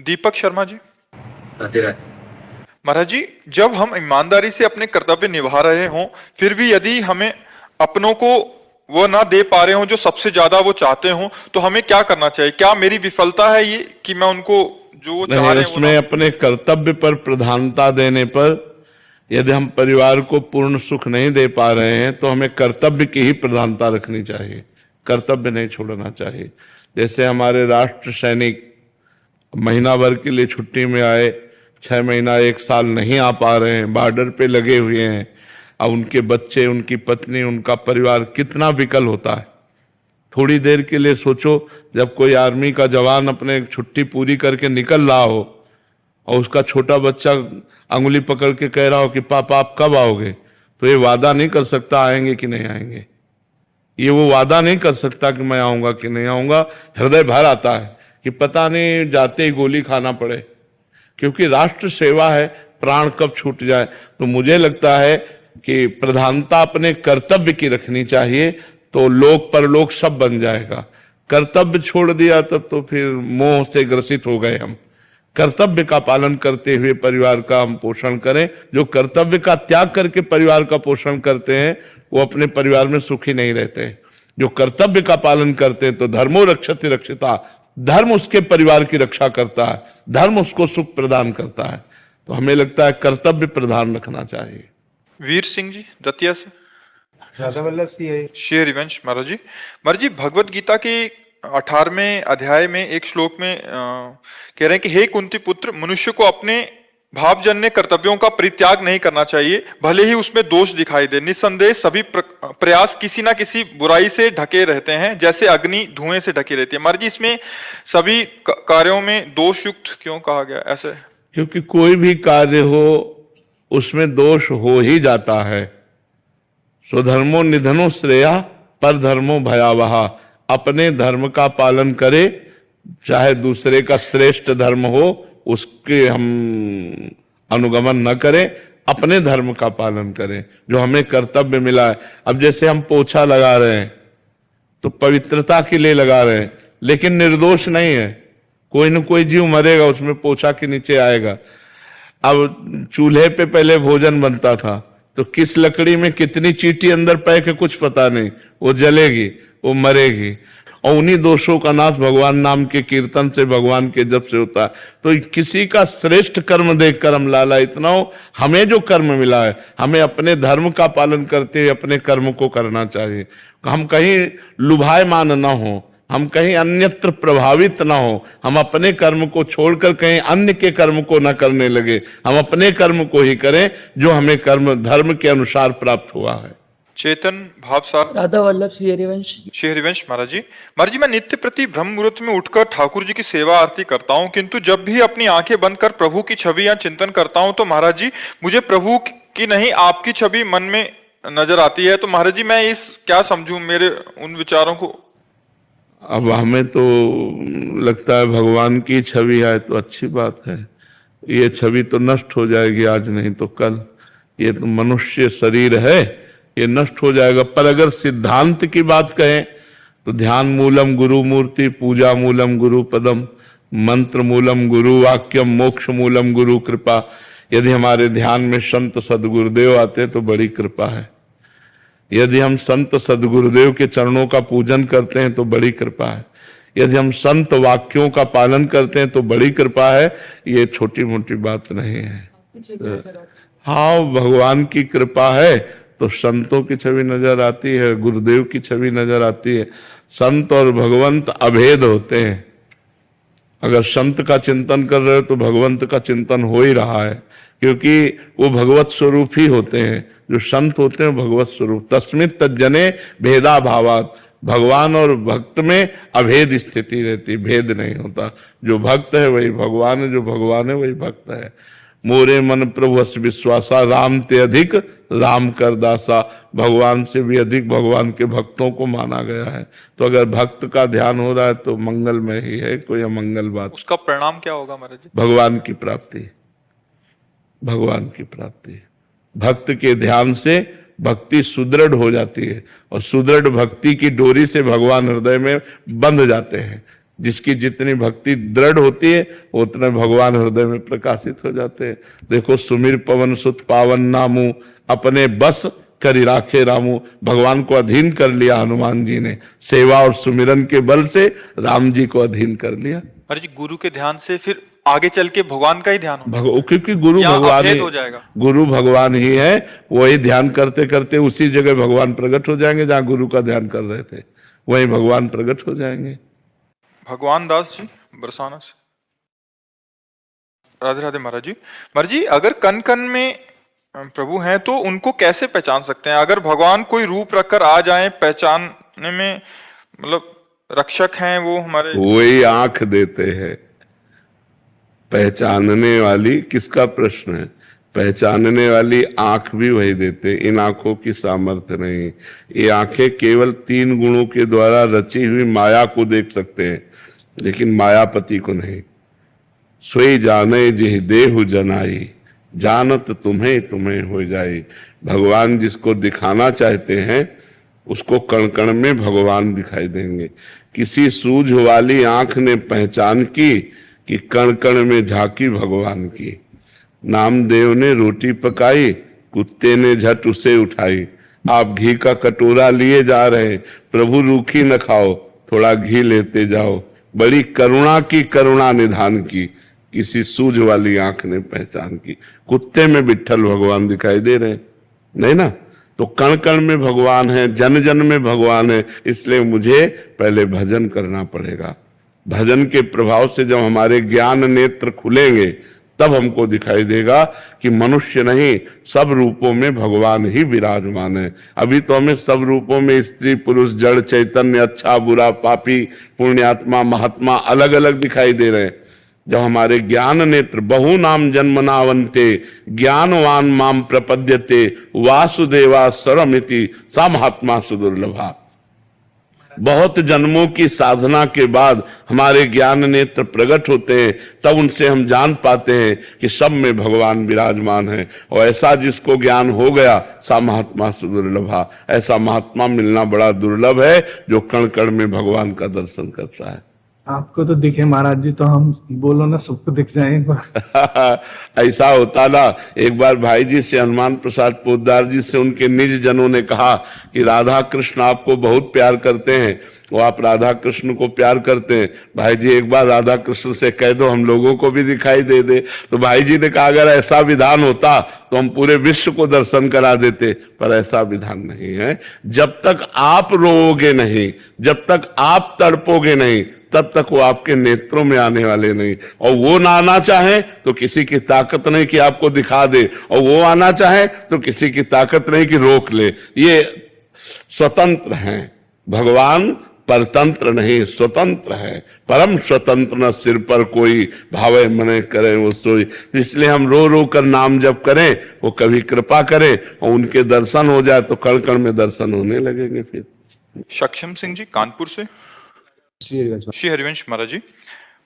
दीपक शर्मा जी। राधे राधे। महाराज जी, जब हम ईमानदारी से अपने कर्तव्य निभा रहे हों, फिर भी यदि हमें अपनों को वो ना दे पा रहे हों जो सबसे ज्यादा वो चाहते हों, तो हमें क्या करना चाहिए? क्या मेरी विफलता है ये कि मैं उनको जो वो चाह नहीं, रहे हैं वो उसमें ना? अपने कर्तव्य पर प्रधानता देने पर यदि हम परिवार को पूर्ण सुख नहीं दे पा रहे हैं तो हमें कर्तव्य की ही प्रधानता रखनी चाहिए, कर्तव्य नहीं छोड़ना चाहिए। जैसे हमारे राष्ट्र सैनिक महीना भर के लिए छुट्टी में आए, 6 महीना 1 साल नहीं आ पा रहे हैं, बॉर्डर पे लगे हुए हैं, अब उनके बच्चे, उनकी पत्नी, उनका परिवार कितना विकल होता है। थोड़ी देर के लिए सोचो, जब कोई आर्मी का जवान अपने छुट्टी पूरी करके निकल रहा हो और उसका छोटा बच्चा अंगुली पकड़ के कह रहा हो कि पापा आप कब आओगे, तो ये वादा नहीं कर सकता आएंगे कि नहीं आएंगे, ये वो वादा नहीं कर सकता कि मैं आऊंगा कि नहीं आऊंगा। हृदय भर आता है कि पता नहीं जाते ही गोली खाना पड़े, क्योंकि राष्ट्र सेवा है, प्राण कब छूट जाए। तो मुझे लगता है कि प्रधानता अपने कर्तव्य की रखनी चाहिए, तो लोक परलोक सब बन जाएगा। कर्तव्य छोड़ दिया तब तो फिर मोह से ग्रसित हो गए हम। कर्तव्य का पालन करते हुए परिवार का हम पोषण करें। जो कर्तव्य का त्याग करके परिवार का पोषण करते हैं वो अपने परिवार में सुखी नहीं रहते। जो कर्तव्य का पालन करते हैं तो धर्मो रक्षति रक्षिता, धर्म उसके परिवार की रक्षा करता है, धर्म उसको सुख प्रदान करता है। तो हमें लगता है कर्तव्य प्रधान रखना चाहिए। वीर सिंह जी दतिया से। राधा वल्लभ सिंह श्री हरिवंश महाराज जी। महाराज जी, भगवत गीता के 18वें अध्याय में एक श्लोक में कह रहे हैं कि हे कुंती पुत्र, मनुष्य को अपने भावजन्य कर्तव्यों का परित्याग नहीं करना चाहिए, भले ही उसमें दोष दिखाई दे। निस्संदेह सभी प्रयास किसी ना किसी बुराई से ढके रहते हैं, जैसे अग्नि धुएं से ढकी रहती है। महाराज जी, इसमें सभी कार्यों में दोष युक्त क्यों कहा गया ऐसे? क्योंकि कोई भी कार्य हो उसमें दोष हो ही जाता है। स्वधर्मो निधनो श्रेया पर धर्मो भयावहा। अपने धर्म का पालन करे, चाहे दूसरे का श्रेष्ठ धर्म हो उसके हम अनुगमन न करें, अपने धर्म का पालन करें जो हमें कर्तव्य मिला है। अब जैसे हम पोछा लगा रहे हैं तो पवित्रता के लिए लगा रहे हैं, लेकिन निर्दोष नहीं है, कोई न कोई जीव मरेगा उसमें, पोछा के नीचे आएगा। अब चूल्हे पे पहले भोजन बनता था तो किस लकड़ी में कितनी चींटी अंदर पैक है कुछ पता नहीं, वो जलेगी, वो मरेगी। और उन्हीं दोषों का नाश भगवान नाम के कीर्तन से, भगवान के जप से होता है। तो किसी का श्रेष्ठ कर्म देखकर हम लालायित न हो, हमें जो कर्म मिला है हमें अपने धर्म का पालन करते हुए अपने कर्म को करना चाहिए। हम कहीं लुभायमान न हो, हम कहीं अन्यत्र प्रभावित ना हो, हम अपने कर्म को छोड़कर कहीं अन्य के कर्म को न करने लगे, हम अपने कर्म को ही करें जो हमें कर्म धर्म के अनुसार प्राप्त हुआ है। चेतन भावसार। राधा वल्लभ श्री हरिवंश। श्री हरिवंश महाराज जी। महाराज जी, मैं नित्य प्रति ब्रह्म मुहूर्त में उठकर ठाकुर जी की सेवा आरती करता हूँ, किंतु जब भी अपनी आंखें बंद कर प्रभु की छवि या चिंतन करता हूँ तो महाराज जी मुझे प्रभु की नहीं आपकी छवि मन में नजर आती है। तो महाराज जी, मैं इस क्या समझूं मेरे उन विचारों को? अब हमें तो लगता है भगवान की छवि है तो अच्छी बात है। ये छवि तो नष्ट हो जाएगी, आज नहीं तो कल। ये तो मनुष्य शरीर है, ये नष्ट हो जाएगा। पर अगर सिद्धांत की बात कहें तो ध्यान मूलम गुरु मूर्ति, पूजा मूलम गुरु पदम, मंत्र मूलम गुरु वाक्यम, मोक्ष मूलम गुरु कृपा। यदि हमारे ध्यान में संत सदगुरुदेव आते हैं तो बड़ी कृपा है। यदि हम संत सदगुरुदेव के चरणों का पूजन करते हैं तो बड़ी कृपा है। यदि हम संत वाक्यों का पालन करते हैं तो बड़ी कृपा है। ये छोटी मोटी बात नहीं है। हाँ, भगवान की कृपा है तो संतों की छवि नजर आती है, गुरुदेव की छवि नजर आती है। संत और भगवंत अभेद होते हैं। अगर संत का चिंतन कर रहे हो तो भगवंत का चिंतन हो ही रहा है, क्योंकि वो भगवत स्वरूप ही होते हैं। जो संत होते हैं भगवत स्वरूप। तस्मित् तज्जने भेदा भावात्। भगवान और भक्त में अभेद स्थिति रहती, भेद नहीं होता। जो भक्त है वही भगवान है, जो भगवान है वही भक्त है। मोरे मन प्रभु अस विश्वासा, राम ते अधिक राम कर दासा। भगवान से भी अधिक भगवान के भक्तों को माना गया है। तो अगर भक्त का ध्यान हो रहा है तो मंगलमय ही है, कोई अमंगल बात। उसका परिणाम क्या होगा महाराज जी? भगवान की प्राप्ति, भगवान की प्राप्ति। भक्त के ध्यान से भक्ति सुदृढ़ हो जाती है और सुदृढ़ भक्ति की डोरी से भगवान हृदय में बंध जाते हैं। जिसकी जितनी भक्ति दृढ़ होती है उतने भगवान हृदय में प्रकाशित हो जाते हैं। देखो, सुमिर पवन सुत पावन नामू, अपने बस करी राखे रामू। भगवान को अधीन कर लिया हनुमान जी ने, सेवा और सुमिरन के बल से राम जी को अधीन कर लिया। महाराज जी, गुरु के ध्यान से फिर आगे चल के भगवान का ही ध्यान हो, क्योंकि गुरु या भगवान अभेद ही हो जाएगा। गुरु भगवान ही है, वही ध्यान करते करते उसी जगह भगवान प्रकट हो जाएंगे जहां गुरु का ध्यान कर रहे थे, वही भगवान प्रकट हो जाएंगे। भगवान दास जी बरसाना से, राधे राधे महाराज जी। महाराज जी, अगर कन कन में प्रभु हैं तो उनको कैसे पहचान सकते हैं? अगर भगवान कोई रूप रखकर आ जाए, पहचानने में मतलब रक्षक हैं वो हमारे, वही आंख देते हैं। पहचानने वाली किसका प्रश्न है? पहचानने वाली आंख भी वही देते। इन आंखों की सामर्थ्य नहीं। ये आंखें केवल 3 गुणों के द्वारा रची हुई माया को देख सकते हैं, लेकिन मायापति को नहीं। सोई जाने जिह देहु जनाई, जानत तुम्हें तुम्हें हो जाए। भगवान जिसको दिखाना चाहते हैं उसको कण कण में भगवान दिखाई देंगे। किसी सूझ वाली आंख ने पहचान की कि कण कण में झांकी भगवान की। नामदेव ने रोटी पकाई, कुत्ते ने झट उसे उठाई। आप घी का कटोरा लिए जा रहे, प्रभु रूखी न खाओ, थोड़ा घी लेते जाओ। बड़ी करुणा की, करुणा निधान की, किसी सूझ वाली आंख ने पहचान की। कुत्ते में विट्ठल भगवान दिखाई दे रहे नहीं ना? तो कण कण में भगवान है, जन जन में भगवान है। इसलिए मुझे पहले भजन करना पड़ेगा। भजन के प्रभाव से जब हमारे ज्ञान नेत्र खुलेंगे तब हमको दिखाई देगा कि मनुष्य नहीं, सब रूपों में भगवान ही विराजमान है। अभी तो हमें सब रूपों में स्त्री पुरुष जड़ चैतन्य, अच्छा बुरा, पापी पुण्यात्मा महात्मा अलग अलग दिखाई दे रहे हैं। जब हमारे ज्ञान नेत्र बहु नाम जन्मनावंते ज्ञानवान माम प्रपद्यते वासुदेवा सरमिति सा महात्मा सुदुर्लभा। बहुत जन्मों की साधना के बाद हमारे ज्ञान नेत्र प्रकट होते हैं, तब उनसे हम जान पाते हैं कि सब में भगवान विराजमान है। और ऐसा जिसको ज्ञान हो गया सा महात्मा सुदुर्लभा। ऐसा महात्मा मिलना बड़ा दुर्लभ है जो कण कण में भगवान का दर्शन करता है। आपको तो दिखे महाराज जी, तो हम बोलो ना सबको दिख जाएंगे। ऐसा होता ना। एक बार भाई जी से, हनुमान प्रसाद पोद्दार जी से उनके निज जनों ने कहा कि राधा कृष्ण आपको बहुत प्यार करते हैं, वो आप राधा कृष्ण को प्यार करते हैं। भाई जी एक बार राधा कृष्ण से कह दो हम लोगों को भी दिखाई दे दे। तो भाई जी ने कहा अगर ऐसा विधान होता तो हम पूरे विश्व को दर्शन करा देते, पर ऐसा विधान नहीं है। जब तक आप रोओगे नहीं, जब तक आप तड़पोगे नहीं, तब तक वो आपके नेत्रों में आने वाले नहीं। और वो ना आना चाहे तो किसी की ताकत नहीं कि आपको दिखा दे, और वो आना चाहे तो किसी की ताकत नहीं कि रोक ले। ये स्वतंत्र हैं। भगवान परतंत्र नहीं, स्वतंत्र है। परम स्वतंत्र न सिर पर कोई, भावे मने करे वो सोई। इसलिए हम रो रो कर नाम जप करें, वो कभी कृपा करें और उनके दर्शन हो जाए तो कण कण में दर्शन होने लगेंगे। फिर सक्षम सिंह जी कानपुर से, श्री हरिवंश महाराज जी।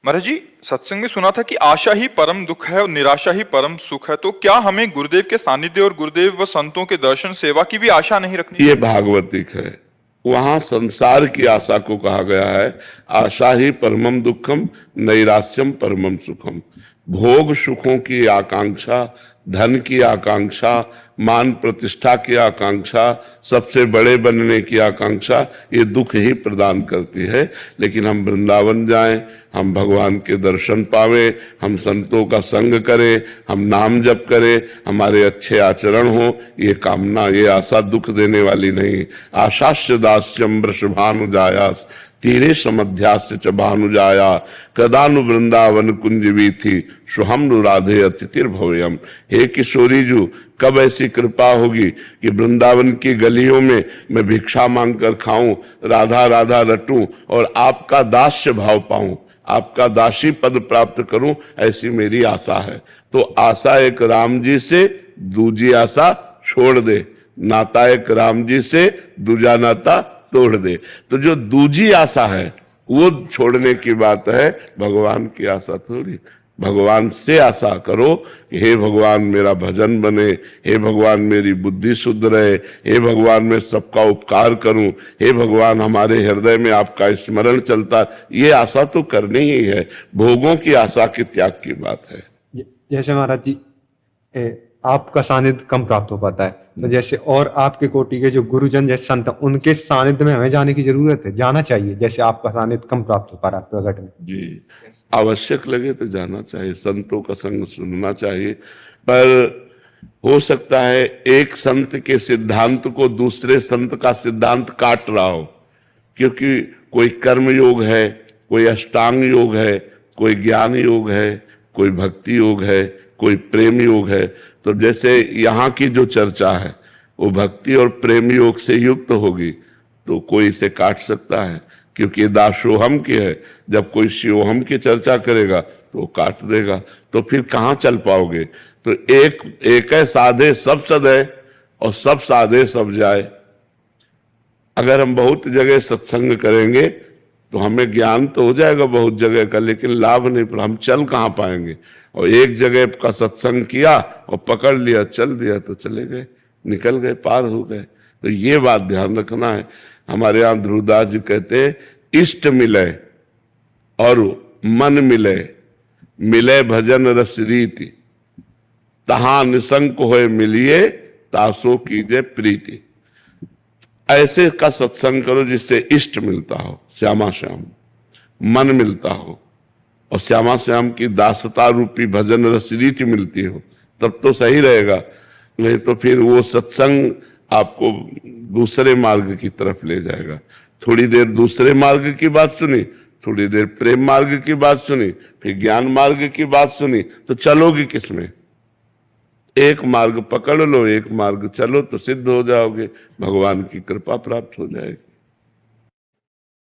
महाराज जी, सत्संग में सुना था कि आशा ही परम दुख है और निराशा ही परम सुख है। तो क्या हमें गुरुदेव के सानिध्य और गुरुदेव व संतों के दर्शन सेवा की भी आशा नहीं रखनी? ये भागवतिक है। वहां संसार की आशा को कहा गया है आशा ही परमम दुखम नैराश्यम परमम सुखम। भोग सुखों की आकांक्षा, धन की आकांक्षा, मान प्रतिष्ठा की आकांक्षा, सबसे बड़े बनने की आकांक्षा, ये दुख ही प्रदान करती है। लेकिन हम वृंदावन जाएं, हम भगवान के दर्शन पावें, हम संतों का संग करें, हम नाम जप करें, हमारे अच्छे आचरण हो, ये कामना, ये आशा दुख देने वाली नहीं। आशास्य दास्यम वृषभानुजायास तीरे समध्यास्य च भानुजाया कदानु वृंदावन कुंजवी थी सुहम राधे अतिथिर भव्यम। हे किशोरी जू, कब ऐसी कृपा होगी कि वृंदावन की गलियों में मैं भिक्षा मांग कर खाऊं, राधा राधा रटूं और आपका दास्य भाव पाऊं, आपका दासी पद प्राप्त करूं, ऐसी मेरी आशा है। तो आशा एक राम जी से, दूजी आशा छोड़ दे। नाता एक राम जी से, दूजा नाता तोड़ दे। तो जो दूजी आशा है वो छोड़ने की बात है, भगवान की आशा थोड़ी। भगवान से आशा करो कि हे भगवान मेरा भजन बने, हे भगवान मेरी बुद्धि शुद्ध रहे, हे भगवान मैं सबका उपकार करूं, हे भगवान हमारे हृदय में आपका स्मरण चलता। ये आशा तो करनी ही है, भोगों की आशा के त्याग की बात है। जैसे महाराज जी आपका सानिध्य कम प्राप्त हो पाता है, तो जैसे और आपके कोटि के जो गुरुजन जैसे संत उनके सानिध्य में हमें जाने की जरूरत है, जाना चाहिए, जैसे आपका सानिध्य कम प्राप्त हो पा रहा है प्रकट में। जी, आवश्यक लगे तो जाना चाहिए, संतों का संग सुनना चाहिए। पर हो सकता है एक संत के सिद्धांत को दूसरे संत का सिद्धांत काट रहा हो, क्योंकि कोई कर्म योग है, कोई अष्टांग योग है, कोई ज्ञान योग है, कोई भक्ति योग है, कोई प्रेम योग है। तो जैसे यहाँ की जो चर्चा है वो भक्ति और प्रेम योग से युक्त होगी, तो कोई इसे काट सकता है, क्योंकि दासोहम की है। जब कोई शिवोहम की चर्चा करेगा तो वो काट देगा, तो फिर कहाँ चल पाओगे। तो एक है साधे सब सदे और सब साधे सब जाए। अगर हम बहुत जगह सत्संग करेंगे तो हमें ज्ञान तो हो जाएगा बहुत जगह का, लेकिन लाभ नहीं, पर हम चल कहाँ पाएंगे। और एक जगह का सत्संग किया और पकड़ लिया, चल दिया तो चले गए, निकल गए, पार हो गए। तो ये बात ध्यान रखना है। हमारे यहाँ ध्रुवदास जी कहते हैं, इष्ट मिले और मन मिले, मिले भजन रस रीति, तहां निसंक होए मिलिए, तासो कीजे प्रीति। ऐसे का सत्संग करो जिससे इष्ट मिलता हो, श्यामा श्याम, मन मिलता हो, और श्यामा श्याम की दासता रूपी भजन रस रीति मिलती हो, तब तो सही रहेगा। नहीं तो फिर वो सत्संग आपको दूसरे मार्ग की तरफ ले जाएगा। थोड़ी देर दूसरे मार्ग की बात सुनी, थोड़ी देर प्रेम मार्ग की बात सुनी, फिर ज्ञान मार्ग की बात सुनी, तो चलोगी किसमें। एक मार्ग पकड़ लो, एक मार्ग चलो, तो सिद्ध हो जाओगे, भगवान की कृपा प्राप्त हो जाएगी।